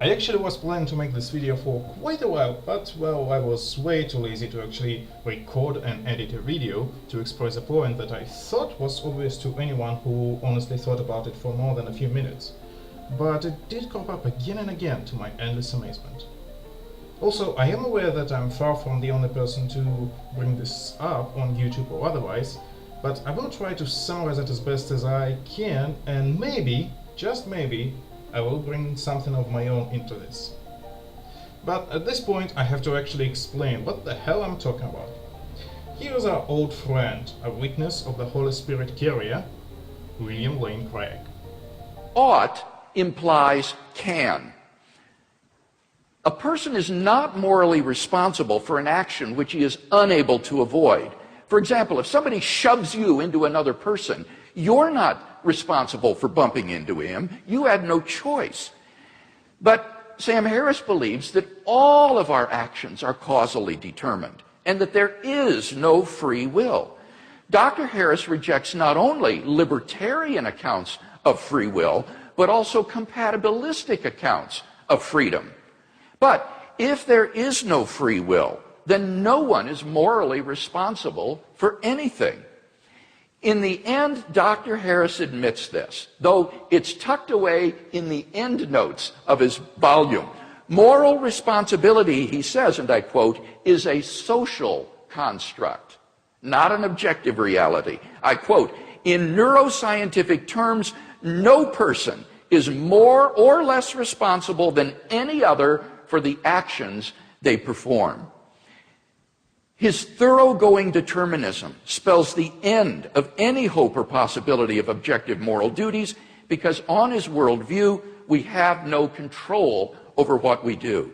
I actually was planning to make this video for quite a while, but well, I was way too lazy to actually record and edit a video to express a point that I thought was obvious to anyone who honestly thought about it for more than a few minutes. But it did crop up again and again to my endless amazement. Also, I am aware that I'm far from the only person to bring this up on YouTube or otherwise, but I will try to summarize it as best as I can, and maybe, just maybe, I will bring something of my own into this. But at this point I have to actually explain what the hell I'm talking about. Here's our old friend, a witness of the Holy Spirit carrier, William Lane Craig. Ought implies can. A person is not morally responsible for an action which he is unable to avoid. For example, if somebody shoves you into another person, you're not responsible for bumping into him. You had no choice. But Sam Harris believes that all of our actions are causally determined and that there is no free will. Dr. Harris rejects not only libertarian accounts of free will, but also compatibilistic accounts of freedom. But if there is no free will, then no one is morally responsible for anything. In the end, Dr. Harris admits this, though it's tucked away in the endnotes of his volume. Moral responsibility, he says, and I quote, is a social construct, not an objective reality. I quote, in neuroscientific terms, no person is more or less responsible than any other for the actions they perform. His thoroughgoing determinism spells the end of any hope or possibility of objective moral duties because on his worldview, we have no control over what we do.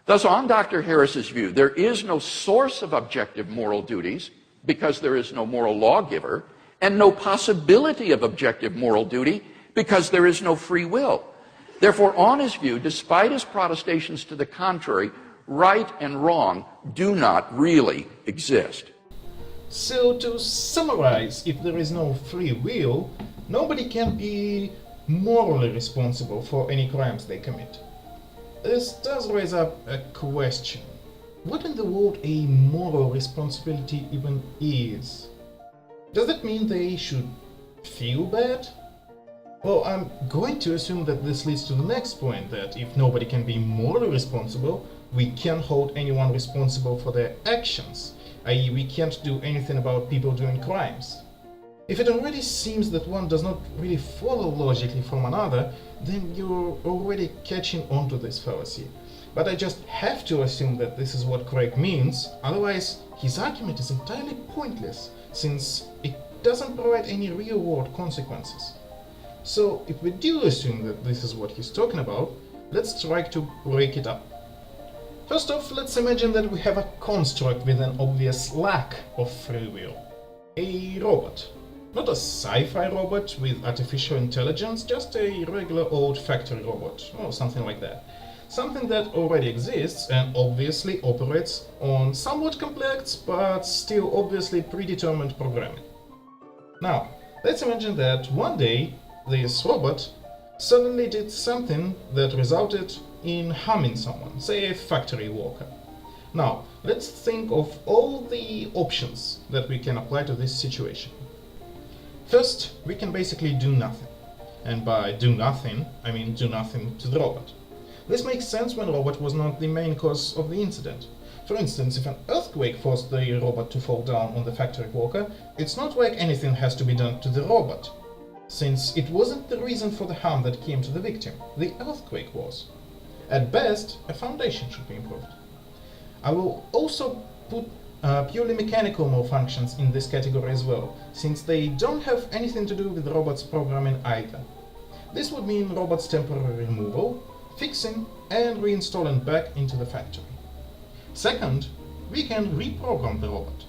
Thus, on Dr. Harris's view, there is no source of objective moral duties because there is no moral lawgiver, and no possibility of objective moral duty because there is no free will. Therefore, on his view, despite his protestations to the contrary, right and wrong do not really exist. So to summarize, if there is no free will, nobody can be morally responsible for any crimes they commit. This does raise up a question. What in the world a moral responsibility even is? Does that mean they should feel bad? Well, I'm going to assume that this leads to the next point, that if nobody can be morally responsible, we can't hold anyone responsible for their actions, i.e. we can't do anything about people doing crimes. If it already seems that one does not really follow logically from another, then you're already catching on to this fallacy. But I just have to assume that this is what Craig means, otherwise his argument is entirely pointless, since it doesn't provide any real-world consequences. So if we do assume that this is what he's talking about, let's try to break it up. First off, let's imagine that we have a construct with an obvious lack of free will. A robot. Not a sci-fi robot with artificial intelligence, just a regular old factory robot, or something like that. Something that already exists and obviously operates on somewhat complex but still obviously predetermined programming. Now, let's imagine that one day this robot suddenly did something that resulted in harming someone, say a factory worker. Now, let's think of all the options that we can apply to this situation. First, we can basically do nothing. And by do nothing, I mean do nothing to the robot. This makes sense when the robot was not the main cause of the incident. For instance, if an earthquake forced the robot to fall down on the factory worker, it's not like anything has to be done to the robot, since it wasn't the reason for the harm that came to the victim, the earthquake was. At best, a foundation should be improved. I will also put purely mechanical malfunctions in this category as well, since they don't have anything to do with the robot's programming either. This would mean robot's temporary removal, fixing and reinstalling back into the factory. Second, we can reprogram the robot.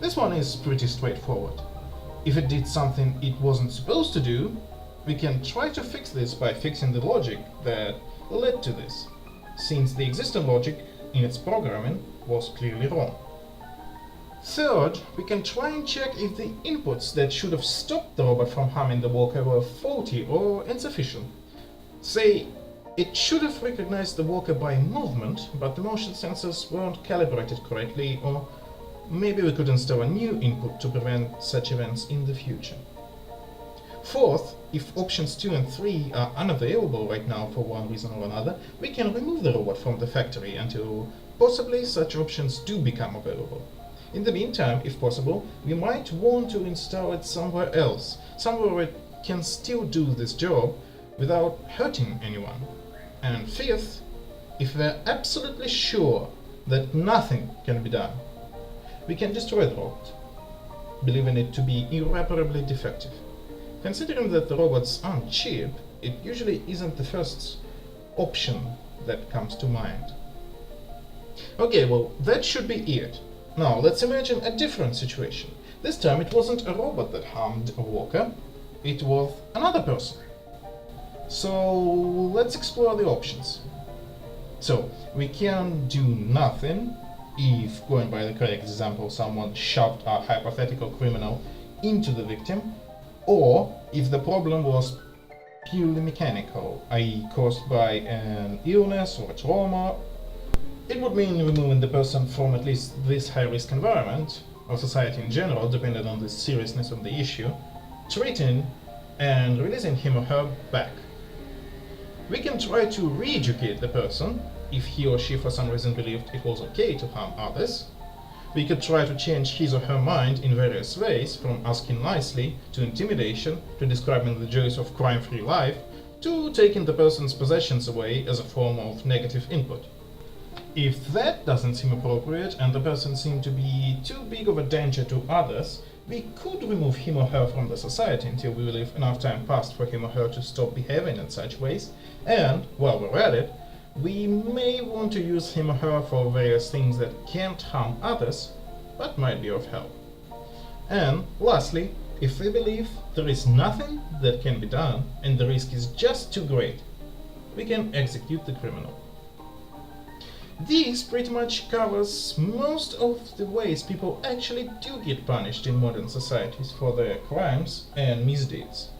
This one is pretty straightforward. If it did something it wasn't supposed to do, we can try to fix this by fixing the logic that led to this, since the existing logic in its programming was clearly wrong. Third, we can try and check if the inputs that should have stopped the robot from harming the worker were faulty or insufficient. Say, It should have recognized the walker by movement, but the motion sensors weren't calibrated correctly, or maybe we could install a new input to prevent such events in the future. Fourth, if options 2 and 3 are unavailable right now for one reason or another, we can remove the robot from the factory until possibly such options do become available. In the meantime, if possible, we might want to install it somewhere else, somewhere where it can still do this job without hurting anyone. And fifth, if we're absolutely sure that nothing can be done, we can destroy the robot, believing it to be irreparably defective. Considering that the robots aren't cheap, it usually isn't the first option that comes to mind. Okay, well, that should be it. Now, let's imagine a different situation. This time it wasn't a robot that harmed a walker, it was another person. So, let's explore the options. So, we can do nothing if, going by the correct example, someone shoved a hypothetical criminal into the victim, or if the problem was purely mechanical, i.e. caused by an illness or a trauma. It would mean removing the person from at least this high-risk environment, or society in general, depending on the seriousness of the issue, treating and releasing him or her back. We can try to re-educate the person, if he or she for some reason believed it was okay to harm others. We could try to change his or her mind in various ways, from asking nicely, to intimidation, to describing the joys of crime-free life, to taking the person's possessions away as a form of negative input. If that doesn't seem appropriate and the person seemed to be too big of a danger to others, we could remove him or her from the society until we believe enough time passed for him or her to stop behaving in such ways, and, while we're at it, we may want to use him or her for various things that can't harm others, but might be of help. And, lastly, if we believe there is nothing that can be done and the risk is just too great, we can execute the criminal. This pretty much covers most of the ways people actually do get punished in modern societies for their crimes and misdeeds.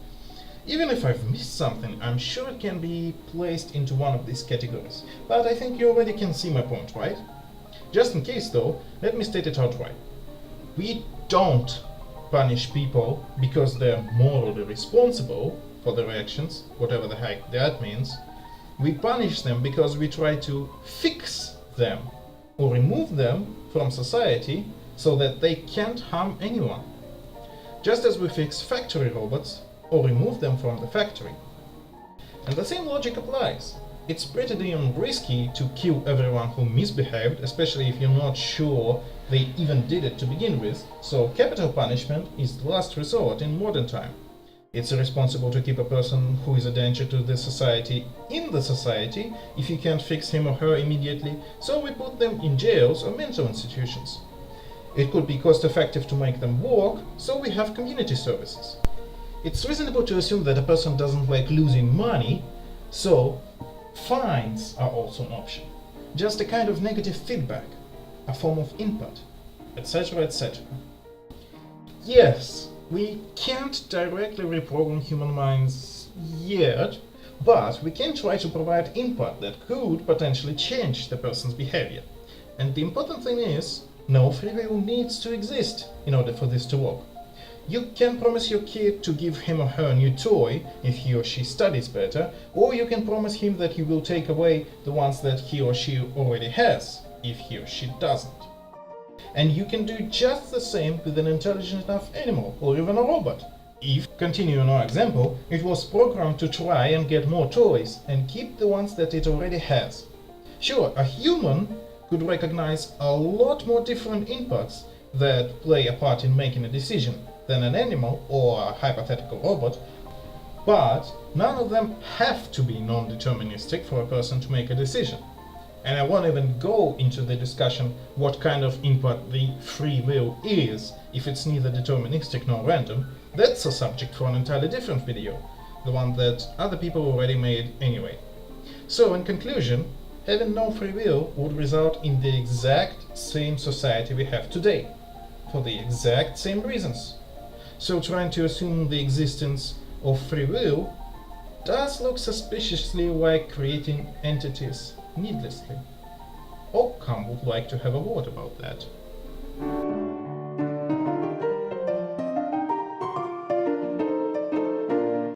Even if I've missed something, I'm sure it can be placed into one of these categories, but I think you already can see my point, right? Just in case though, let me state it outright. We don't punish people because they're morally responsible for their actions, whatever the heck that means. We punish them because we try to fix them or remove them from society so that they can't harm anyone. Just as we fix factory robots or remove them from the factory. And the same logic applies. It's pretty damn risky to kill everyone who misbehaved, especially if you're not sure they even did it to begin with, so capital punishment is the last resort in modern time. It's irresponsible to keep a person who is a danger to the society in the society if you can't fix him or her immediately, so we put them in jails or mental institutions. It could be cost-effective to make them work, so we have community services. It's reasonable to assume that a person doesn't like losing money, so fines are also an option. Just a kind of negative feedback, a form of input, etc., etc. Yes, we can't directly reprogram human minds yet, but we can try to provide input that could potentially change the person's behavior. And the important thing is, no free will needs to exist in order for this to work. You can promise your kid to give him or her a new toy if he or she studies better, or you can promise him that you will take away the ones that he or she already has if he or she doesn't. And you can do just the same with an intelligent enough animal or even a robot. If, continuing our example, it was programmed to try and get more toys and keep the ones that it already has. Sure, a human could recognize a lot more different inputs that play a part in making a decision than an animal or a hypothetical robot, but none of them have to be non-deterministic for a person to make a decision. And I won't even go into the discussion what kind of input the free will is, if it's neither deterministic nor random. That's a subject for an entirely different video, the one that other people already made anyway. So in conclusion, having no free will would result in the exact same society we have today, for the exact same reasons. So trying to assume the existence of free will does look suspiciously like creating entities needlessly. Occam would like to have a word about that.